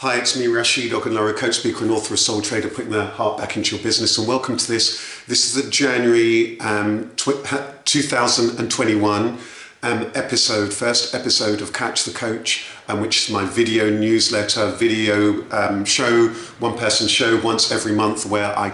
Hi, it's me, Rasheed Ogunlaru, coach, speaker and author of Soul Trader, putting their heart back into your business. And welcome to this. This is the January 2021 first episode of Catch the Coach, which is my video newsletter, video show, one-person show once every month where I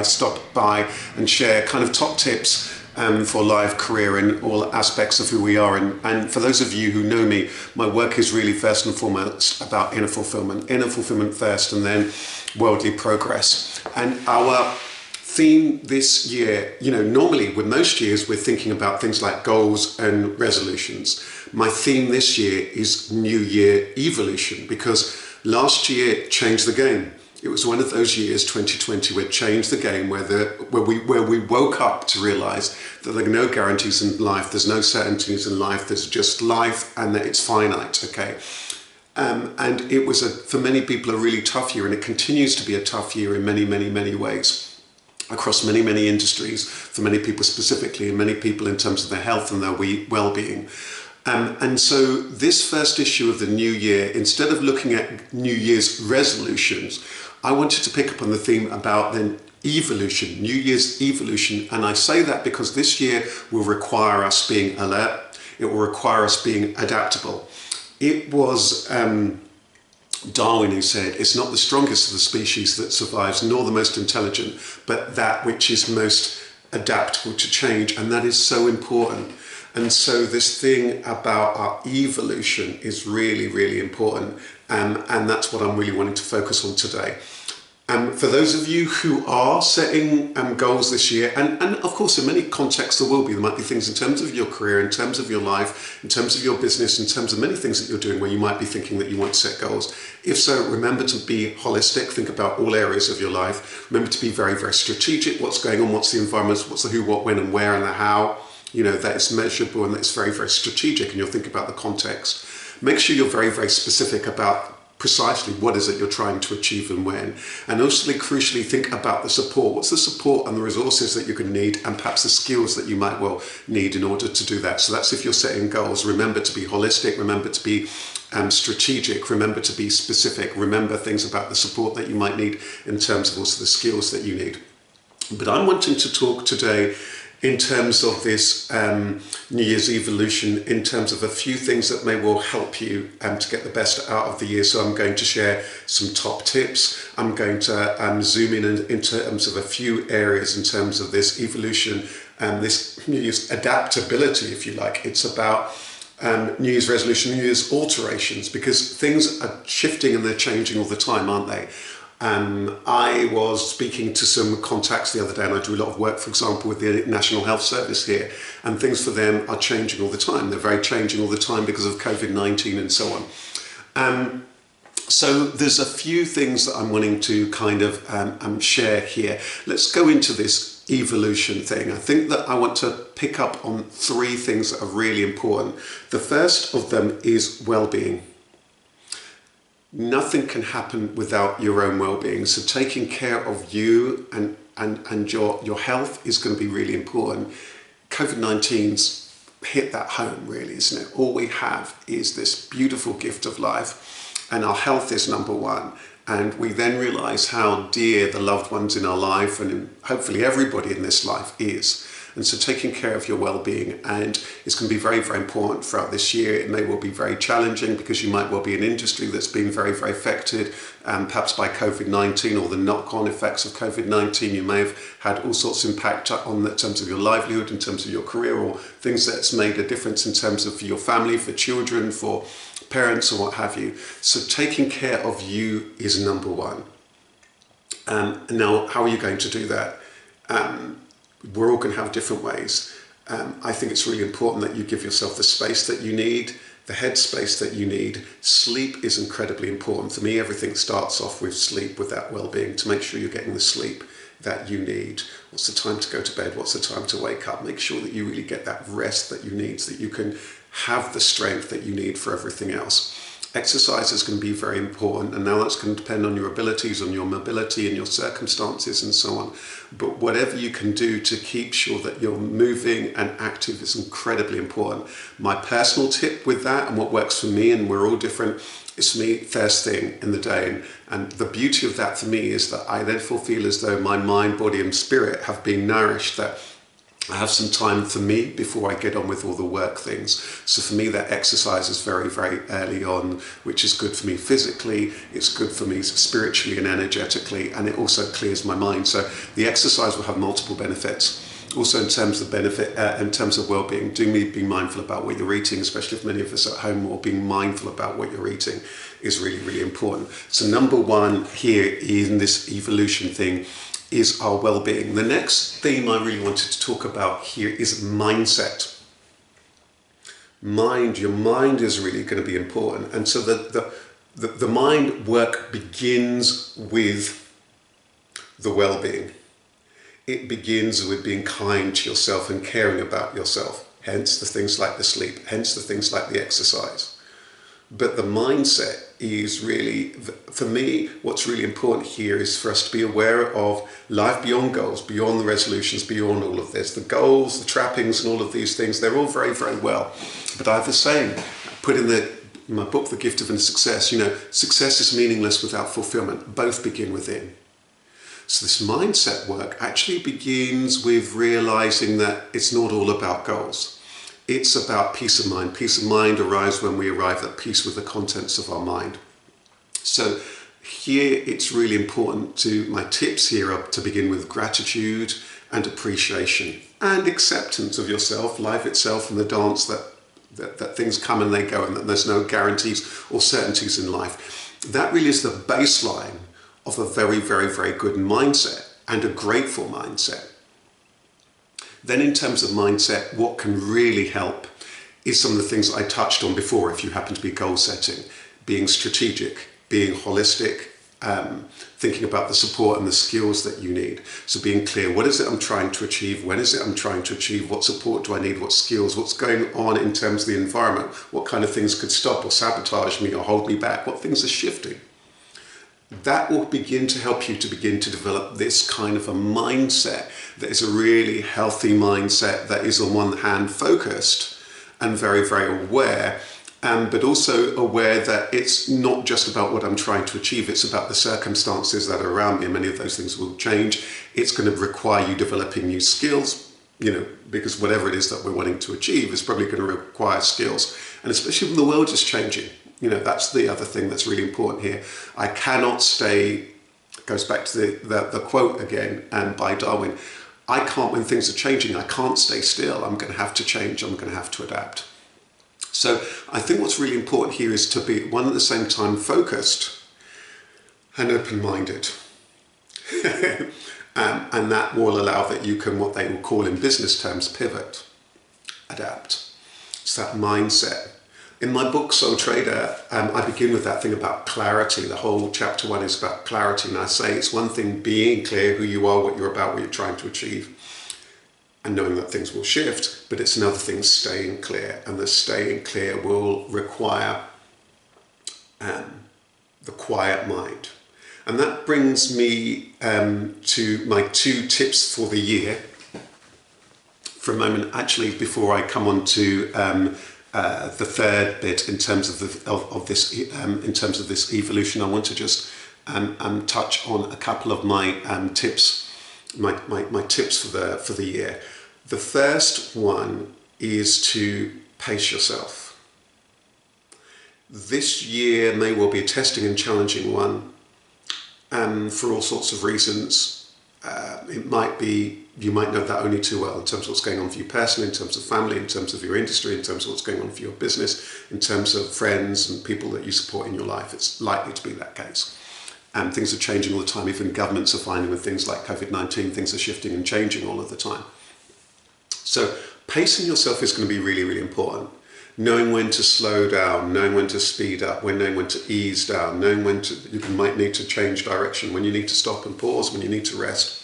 stop by and share kind of top tips for life, career, and all aspects of who we are. And for those of you who know me, my work is really first and foremost about inner fulfillment first, and then worldly progress. And our theme this year, normally with most years, we're thinking about things like goals and resolutions. My theme this year is New Year Evolution, because last year changed the game. It was one of those years, 2020, where it changed the game, where we woke up to realize that there are no guarantees in life, there's no certainties in life, there's just life, and that it's finite, okay? And it was, for many people, a really tough year, and it continues to be a tough year in many, many, many ways, across many, many industries, for many people specifically, and many people in terms of their health and their well-being. And so this first issue of the new year, instead of looking at New Year's resolutions, I wanted to pick up on the theme about then evolution, New Year's evolution. And I say that because this year will require us being alert. It will require us being adaptable. It was Darwin who said, it's not the strongest of the species that survives, nor the most intelligent, but that which is most adaptable to change. And that is so important. And so this thing about our evolution is really, really important. And that's what I'm really wanting to focus on today. For those of you who are setting goals this year, and of course in many contexts there might be things in terms of your career, in terms of your life, in terms of your business, in terms of many things that you're doing where you might be thinking that you want to set goals. If so, remember to be holistic, think about all areas of your life. Remember to be very, very strategic. What's going on, what's the environment, what's the who, what, when and where and the how. That is measurable and that's very, very strategic, and you'll think about the context. Make sure you're very, very specific about precisely what is it you're trying to achieve and when. And also, crucially, think about the support. What's the support and the resources that you're going to need, and perhaps the skills that you might well need in order to do that. So that's if you're setting goals. Remember to be holistic, remember to be strategic, remember to be specific, remember things about the support that you might need in terms of also the skills that you need. But I'm wanting to talk today in terms of this New Year's evolution, in terms of a few things that may well help you to get the best out of the year. So I'm going to share some top tips. I'm going to zoom in terms of a few areas in terms of this evolution and this New Year's adaptability, if you like. It's about New Year's resolution, New Year's alterations, because things are shifting and they're changing all the time, aren't they? I was speaking to some contacts the other day, and I do a lot of work, for example, with the National Health Service here, and things for them are changing all the time. They're very changing all the time because of COVID-19 and so on. So there's a few things that I'm wanting to kind of share here. Let's go into this evolution thing. I think that I want to pick up on three things that are really important. The first of them is well-being. Nothing can happen without your own well-being. So taking care of you and your health is going to be really important. COVID-19's hit that home, really, isn't it? All we have is this beautiful gift of life, and our health is number one. And we then realize how dear the loved ones in our life, and hopefully everybody in this life, is. And so taking care of your well-being, and it's going to be very, very important throughout this year. It may well be very challenging because you might well be an industry that's been very, very affected, perhaps by COVID-19 or the knock-on effects of COVID-19. You may have had all sorts of impact on in terms of your livelihood, in terms of your career, or things that's made a difference in terms of your family, for children, for parents, or what have you. So taking care of you is number one. Now, how are you going to do that? We're all going to have different ways. I think it's really important that you give yourself the space that you need, the headspace that you need. Sleep is incredibly important. For me, everything starts off with sleep, with that well-being, to make sure you're getting the sleep that you need. What's the time to go to bed? What's the time to wake up? Make sure that you really get that rest that you need so that you can have the strength that you need for everything else. Exercise is going to be very important, and now that's going to depend on your abilities, on your mobility and your circumstances and so on. But whatever you can do to keep sure that you're moving and active is incredibly important. My personal tip with that, and what works for me, and we're all different, is for me first thing in the day. And the beauty of that for me is that I therefore feel as though my mind, body and spirit have been nourished, that I have some time for me before I get on with all the work things. So for me, that exercise is very, very early on, which is good for me physically, it's good for me spiritually and energetically, and it also clears my mind. So the exercise will have multiple benefits. Also in terms of benefit, in terms of well-being, be mindful about what you're eating, especially if many of us at home, or being mindful about what you're eating is really, really important. So number one here in this evolution thing is our well-being. The next theme I really wanted to talk about here is mindset. Your mind is really going to be important. And so the mind work begins with the well-being. It begins with being kind to yourself and caring about yourself. Hence the things like the sleep, hence the things like the exercise. But the mindset is really, for me, what's really important here is for us to be aware of life beyond goals, beyond the resolutions, beyond all of this. The goals, the trappings and all of these things, they're all very, very well. But I have the same, put in my book, The Gift of Success, success is meaningless without fulfillment. Both begin within. So this mindset work actually begins with realizing that it's not all about goals. It's about peace of mind. Peace of mind arrives when we arrive at peace with the contents of our mind. So here it's really important my tips here are to begin with gratitude and appreciation and acceptance of yourself, life itself, and the dance that things come and they go, and that there's no guarantees or certainties in life. That really is the baseline of a very, very, very good mindset and a grateful mindset. Then in terms of mindset, what can really help is some of the things I touched on before if you happen to be goal setting, being strategic, being holistic, thinking about the support and the skills that you need. So being clear, what is it I'm trying to achieve? When is it I'm trying to achieve? What support do I need? What skills? What's going on in terms of the environment? What kind of things could stop or sabotage me or hold me back? What things are shifting? That will begin to help you to begin to develop this kind of a mindset that is a really healthy mindset that is on one hand focused and very, very aware, but also aware that it's not just about what I'm trying to achieve, it's about the circumstances that are around me, and many of those things will change. It's going to require you developing new skills, because whatever it is that we're wanting to achieve is probably going to require skills, and especially when the world is changing. That's the other thing that's really important here. I cannot stay, goes back to the quote again, by Darwin, when things are changing, I can't stay still. I'm going to have to change. I'm going to have to adapt. So I think what's really important here is to be, one at the same time, focused and open-minded. And that will allow that you can, what they will call in business terms, pivot, adapt. It's that mindset. In my book, Soul Trader, I begin with that thing about clarity. The whole chapter 1 is about clarity. And I say it's one thing being clear who you are, what you're about, what you're trying to achieve, and knowing that things will shift. But it's another thing staying clear. And the staying clear will require the quiet mind. And that brings me to my 2 tips for the year. For a moment, actually, before I come on to the third bit in terms of this evolution, I want to just touch on a couple of my tips, my tips for the year. The first one is to pace yourself. This year may well be a testing and challenging one, for all sorts of reasons. You might know that only too well in terms of what's going on for you personally, in terms of family, in terms of your industry, in terms of what's going on for your business, in terms of friends and people that you support in your life. It's likely to be that case. And things are changing all the time. Even governments are finding with things like COVID-19, things are shifting and changing all of the time. So pacing yourself is going to be really, really important. Knowing when to slow down, knowing when to speed up, knowing when to ease down, knowing when you might need to change direction, when you need to stop and pause, when you need to rest.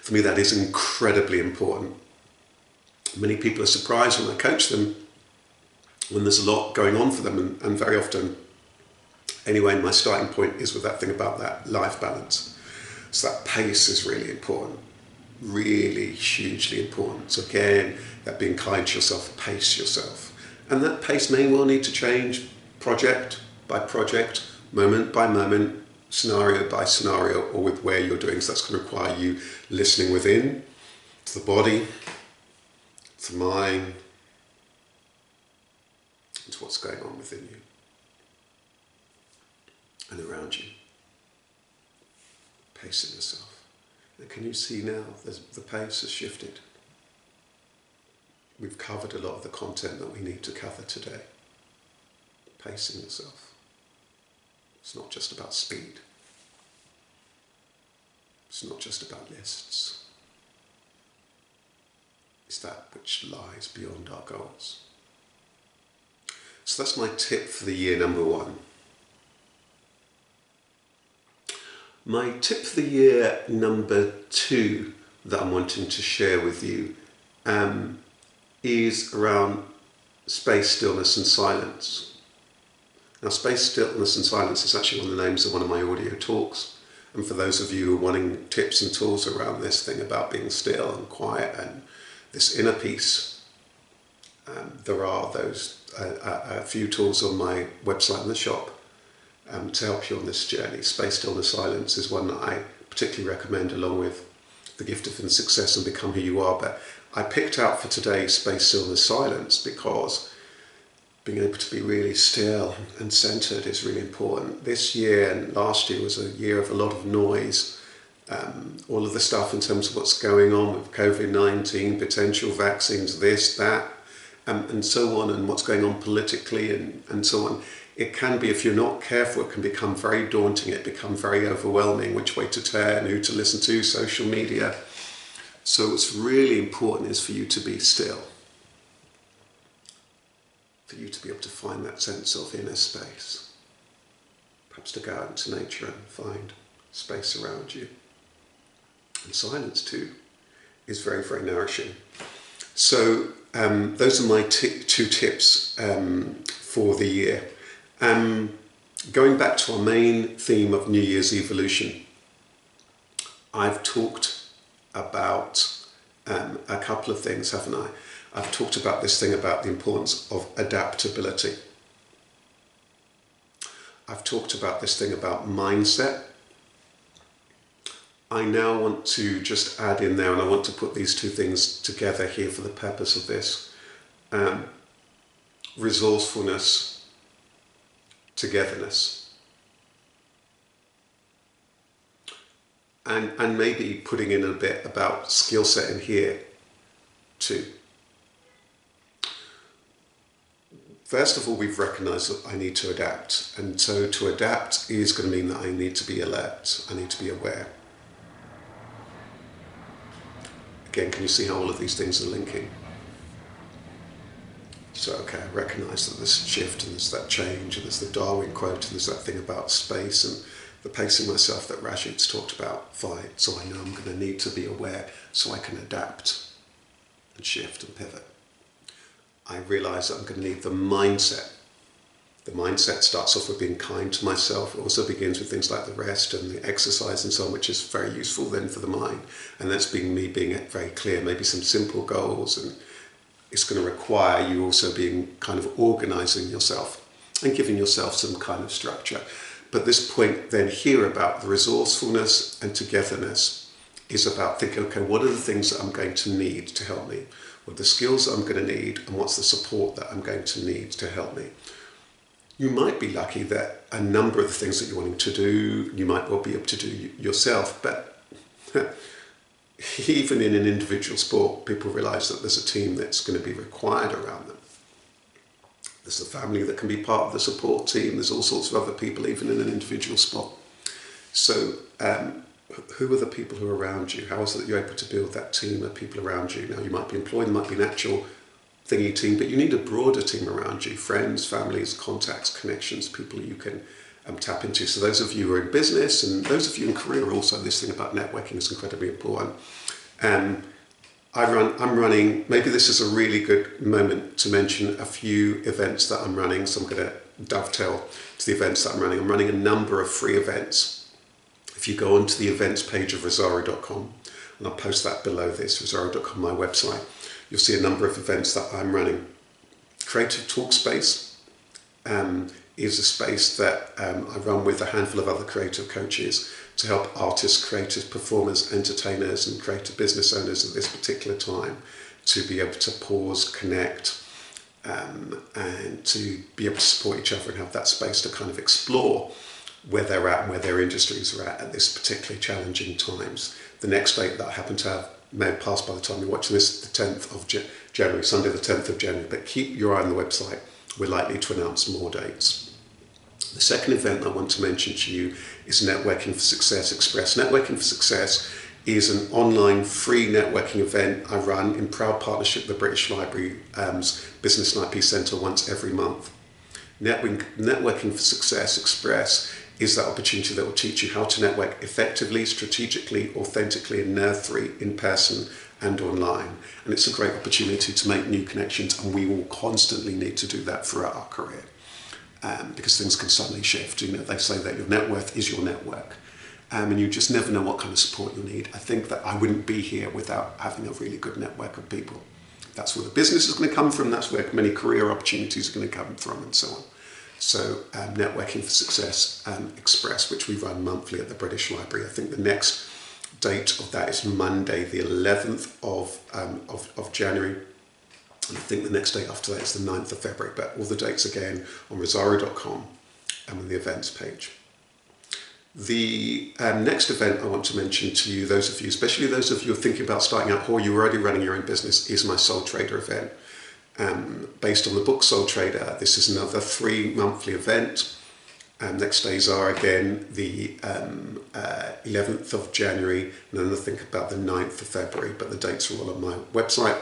For me, that is incredibly important. Many people are surprised when I coach them when there's a lot going on for them, and very often Anyway, my starting point is with that thing about that life balance. So that pace is really important, really hugely important. So again, that being kind to yourself, pace yourself. And that pace may well need to change project by project, moment by moment, scenario by scenario, or with where you're doing. So that's going to require you listening within, to the body, to the mind, and to what's going on within you and around you. Pacing yourself. And can you see now the pace has shifted? We've covered a lot of the content that we need to cover today. Pacing yourself. It's not just about speed. It's not just about lists. It's that which lies beyond our goals. So that's my tip for the year number 1. My tip for the year number 2 that I'm wanting to share with you is around space, stillness and silence. Now, space, stillness and silence is actually one of the names of one of my audio talks. And for those of you who are wanting tips and tools around this thing about being still and quiet and this inner peace, there are a few tools on my website in the shop to help you on this journey. Space, stillness, silence is one that I particularly recommend, along with The Gift of Success and Become Who You Are. But I picked out for today space, stillness, silence because being able to be really still and centered is really important. This year and last year was a year of a lot of noise. All of the stuff in terms of what's going on with COVID-19, potential vaccines, this, that, and so on, and what's going on politically and so on. It can be, if you're not careful, it can become very daunting. It becomes very overwhelming, which way to turn, who to listen to, social media. So what's really important is for you to be still. For you to be able to find that sense of inner space. Perhaps to go out into nature and find space around you. And silence too is very, very nourishing. So those are my 2 tips for the year. Going back to our main theme of New Year's evolution, I've talked about a couple of things, haven't I? I've talked about this thing about the importance of adaptability. I've talked about this thing about mindset. I now want to just add in there, and I want to put these 2 things together here for the purpose of this. Resourcefulness, togetherness. And maybe putting in a bit about skill set in here too. First of all, we've recognised that I need to adapt. And so to adapt is going to mean that I need to be alert. I need to be aware. Again, can you see how all of these things are linking? So, okay, I recognise that there's shift and there's that change and there's the Darwin quote and there's that thing about space and the pacing myself that Rasheed's talked about. Fine, so I know I'm going to need to be aware so I can adapt and shift and pivot. I realise that I'm going to need the mindset. The mindset starts off with being kind to myself. It also begins with things like the rest and the exercise and so on, which is very useful then for the mind. And that's being me being very clear, maybe some simple goals, and it's going to require you also being kind of organising yourself and giving yourself some kind of structure. But this point then here about the resourcefulness and togetherness is about thinking, okay, what are the things that I'm going to need to help me? What are the skills that I'm going to need, and what's the support that I'm going to need to help me? You might be lucky that a number of the things that you're wanting to do, you might well be able to do yourself, but even in an individual sport, people realise that there's a team that's going to be required around them. There's a family that can be part of the support team. There's all sorts of other people, even in an individual sport. So who are the people who are around you? How is it that you're able to build that team of people around you? Now, you might be employed, there might be an actual thingy team, but you need a broader team around you. Friends, families, contacts, connections, people you can tap into. So those of you who are in business and those of you in career, also this thing about networking is incredibly important. I'm running, maybe this is a really good moment to mention a few events that I'm running. So I'm going to dovetail to the events that I'm running. I'm running a number of free events. If you go onto the events page of Rosario.com, and I'll post that below this, Rosario.com, my website, you'll see a number of events that I'm running. Creative Talk Space is a space that I run with a handful of other creative coaches to help artists, creative performers, entertainers and creative business owners at this particular time to be able to pause, connect, and to be able to support each other and have that space to kind of explore where they're at and where their industries are at this particularly challenging times. The next date that I happen to have may have passed by the time you're watching this, the 10th of January, Sunday the 10th of January, but keep your eye on the website. We're likely to announce more dates. The second event I want to mention to you is Networking for Success Express. Networking for Success is an online free networking event I run in proud partnership with the British Library's Business and IP Centre once every month. Networking for Success Express is that opportunity that will teach you how to network effectively, strategically, authentically and nerve-free in person and online. And it's a great opportunity to make new connections, and we will constantly need to do that throughout our career because things can suddenly shift. You know, they say that your net worth is your network. And you just never know what kind of support you'll need. I think that I wouldn't be here without having a really good network of people. That's where the business is going to come from, that's where many career opportunities are going to come from, and so on. So Networking for Success Express, which we run monthly at the British Library. I think the next date of that is Monday, the 11th of January. And I think the next date after that is the 9th of February. But all the dates again on Rosario.com and on the events page. The next event I want to mention to you, those of you, especially those of you who are thinking about starting out or you're already running your own business, is my Soul Trader event. Based on the book Soul Trader, this is another 3 monthly event. Next days are again the 11th of January, and then I think about the 9th of February, but the dates are all on my website.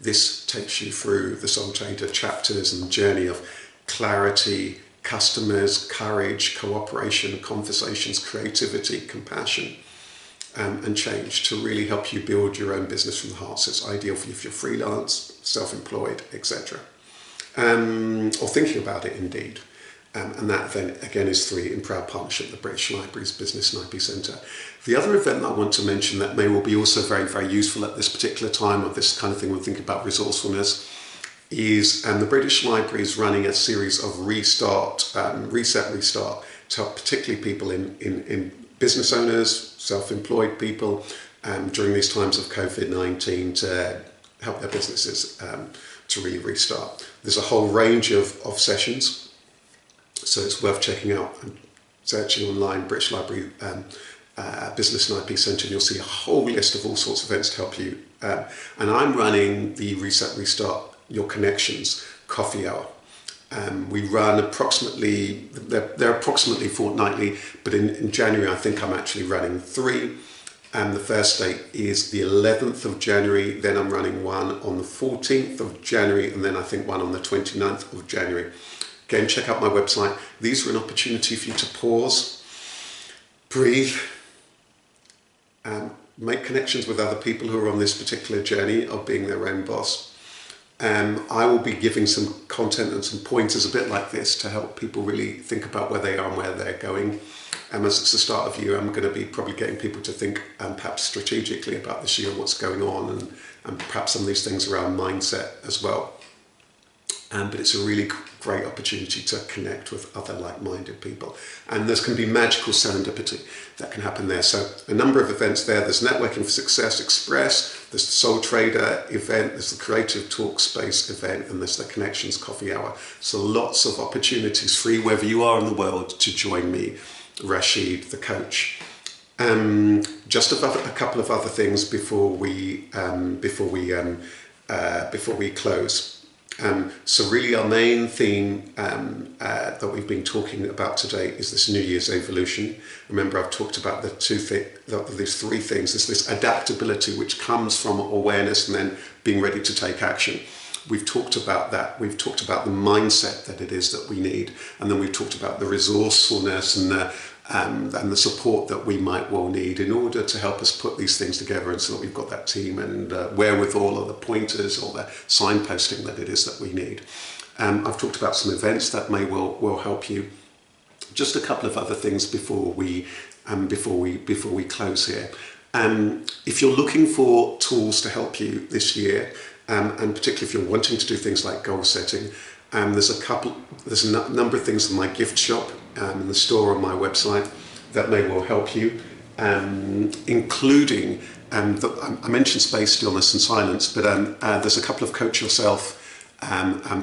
This takes you through the Soul Trader chapters and journey of clarity, customers, courage, cooperation, conversations, creativity, compassion, and change to really help you build your own business from the heart. So it's ideal for you if you're freelance, self-employed, etc. Or thinking about it indeed. And that event again is 3 in proud partnership with the British Library's Business and IP Centre. The other event that I want to mention that may well be also very, very useful at this particular time of this kind of thing, we're thinking about resourcefulness, is the British Library is running a series of Reset, Restart, to help particularly people in business owners, self-employed people, during these times of COVID-19 to help their businesses to restart. There's a whole range of sessions, so it's worth checking out and searching online, British Library Business and IP Centre, and you'll see a whole list of all sorts of events to help you. And I'm running the Reset, Restart Your Connections coffee hour. We run approximately, they're approximately fortnightly, but in January I think I'm actually running 3. The first date is the 11th of January, then I'm running one on the 14th of January, and then I think one on the 29th of January. Again, check out my website. These are an opportunity for you to pause, breathe, make connections with other people who are on this particular journey of being their own boss. I will be giving some content and some pointers a bit like this to help people really think about where they are and where they're going. As it's the start of the year, I'm going to be probably getting people to think perhaps strategically about this year, what's going on, and perhaps some of these things around mindset as well. But it's a really great opportunity to connect with other like-minded people. And there's going to be magical serendipity that can happen there. So a number of events there. There's Networking for Success Express, there's the Soul Trader event, there's the Creative Talk Space event, and there's the Connections Coffee Hour. So lots of opportunities free wherever you are in the world to join me, Rasheed, the coach. Just a couple of other things before we close. So really our main theme that we've been talking about today is this New Year's evolution. Remember, I've talked about these 3 things. There's this adaptability which comes from awareness and then being ready to take action. We've talked about that. We've talked about the mindset that it is that we need. And then we've talked about the resourcefulness and the support that we might well need in order to help us put these things together, and so that we've got that team and wherewithal or the pointers or the signposting that it is that we need. I've talked about some events that may will help you. Just a couple of other things before we close here. If you're looking for tools to help you this year, and particularly if you're wanting to do things like goal setting, there's a number of things in my gift shop, in the store on my website, that may well help you, including I mentioned space, stillness and silence, but there's a couple of Coach Yourself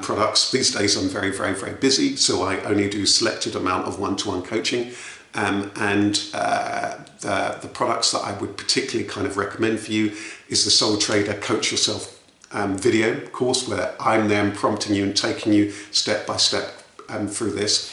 products. These days I'm very, very, very busy, so I only do selected amount of one-to-one coaching, and the products that I would particularly kind of recommend for you is the Soul Trader Coach Yourself video course, where I'm then prompting you and taking you step by step through this.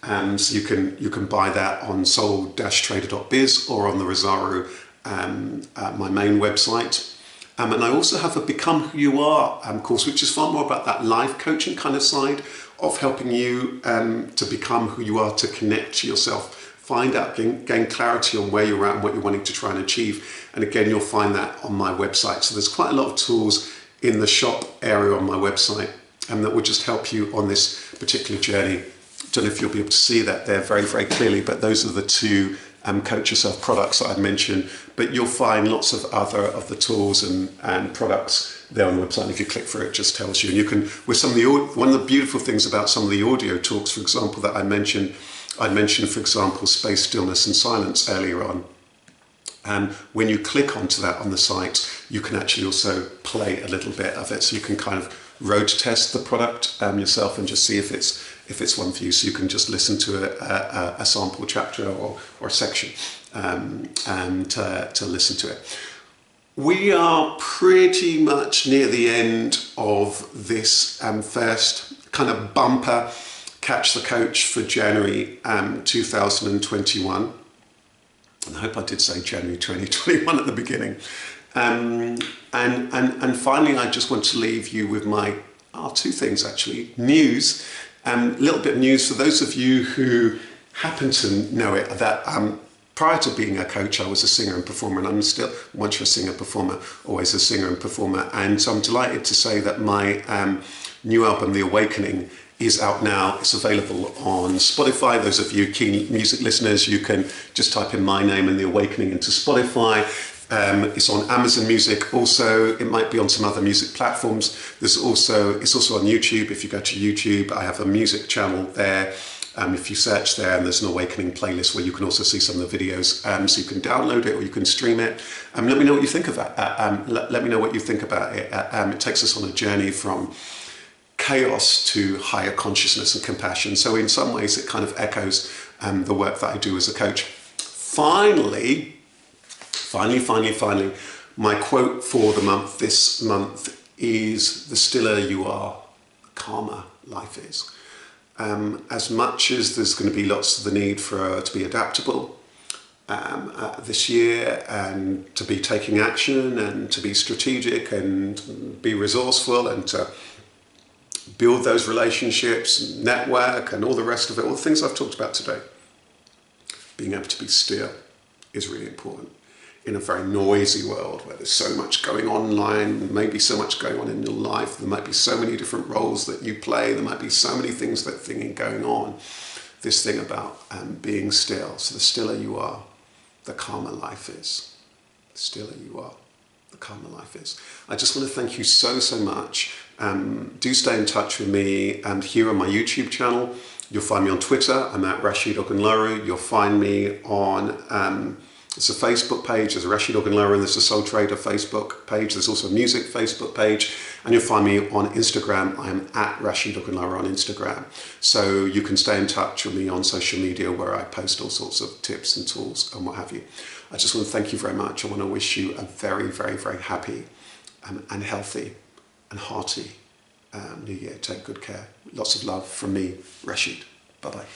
So you can buy that on soul-trader.biz or on the Rosario, my main website. And I also have a Become Who You Are course, which is far more about that life coaching kind of side of helping you to become who you are, to connect to yourself, find out, gain clarity on where you're at and what you're wanting to try and achieve. And again, you'll find that on my website. So there's quite a lot of tools in the shop area on my website that will just help you on this particular journey. Don't know if you'll be able to see that there very, very clearly, but those are the two Coach Yourself products that I've mentioned. But you'll find lots of other of the tools and products there on the website. And if you click through it, just tells you. And you can, with some of the, one of the beautiful things about some of the audio talks, for example, that I mentioned, for example, space, stillness and silence earlier on. When you click onto that on the site, you can actually also play a little bit of it. So you can kind of road test the product yourself and just see if it's one for you. So you can just listen to a sample chapter or a section and to listen to it. We are pretty much near the end of this first kind of bumper Catch the Coach for January 2021. And I hope I did say January 2021 at the beginning. And finally, I just want to leave you with my two things actually. News, a little bit of news for those of you who happen to know it, that prior to being a coach, I was a singer and performer, and I'm still, once you're a singer performer, always a singer and performer. And so I'm delighted to say that my new album, The Awakening, is out now. It's available on Spotify. Those of you keen music listeners, you can just type in my name and The Awakening into Spotify. It's on Amazon Music. Also, it might be on some other music platforms. It's also on YouTube. If you go to YouTube, I have a music channel there. If you search there, and there's an Awakening playlist where you can also see some of the videos. So you can download it or you can stream it. Let me know what you think of that. Let me know what you think about it. It takes us on a journey from chaos to higher consciousness and compassion. So in some ways, it kind of echoes the work that I do as a coach. Finally, my quote for the month this month is: the stiller you are, the calmer life is. As much as there's going to be lots of the need for to be adaptable this year, and to be taking action, and to be strategic, and be resourceful, and to build those relationships, network, and all the rest of it, all the things I've talked about today, being able to be still is really important. In a very noisy world where there's so much going on online, maybe so much going on in your life, there might be so many different roles that you play, there might be so many things going on. This thing about being still. So the stiller you are, the calmer life is. The stiller you are, the calmer life is. I just want to thank you so much. Do stay in touch with me here on my YouTube channel. You'll find me on Twitter. I'm at Rasheed Ogunlaru. You'll find me on there's a Facebook page, there's a Rasheed Ogunlaru, and there's a Soul Trader Facebook page. There's also a music Facebook page, and you'll find me on Instagram. I am at Rasheed Ogunlaru on Instagram. So you can stay in touch with me on social media, where I post all sorts of tips and tools and what have you. I just want to thank you very much. I want to wish you a very, very, very happy and healthy and hearty New Year. Take good care. Lots of love from me, Rasheed. Bye-bye.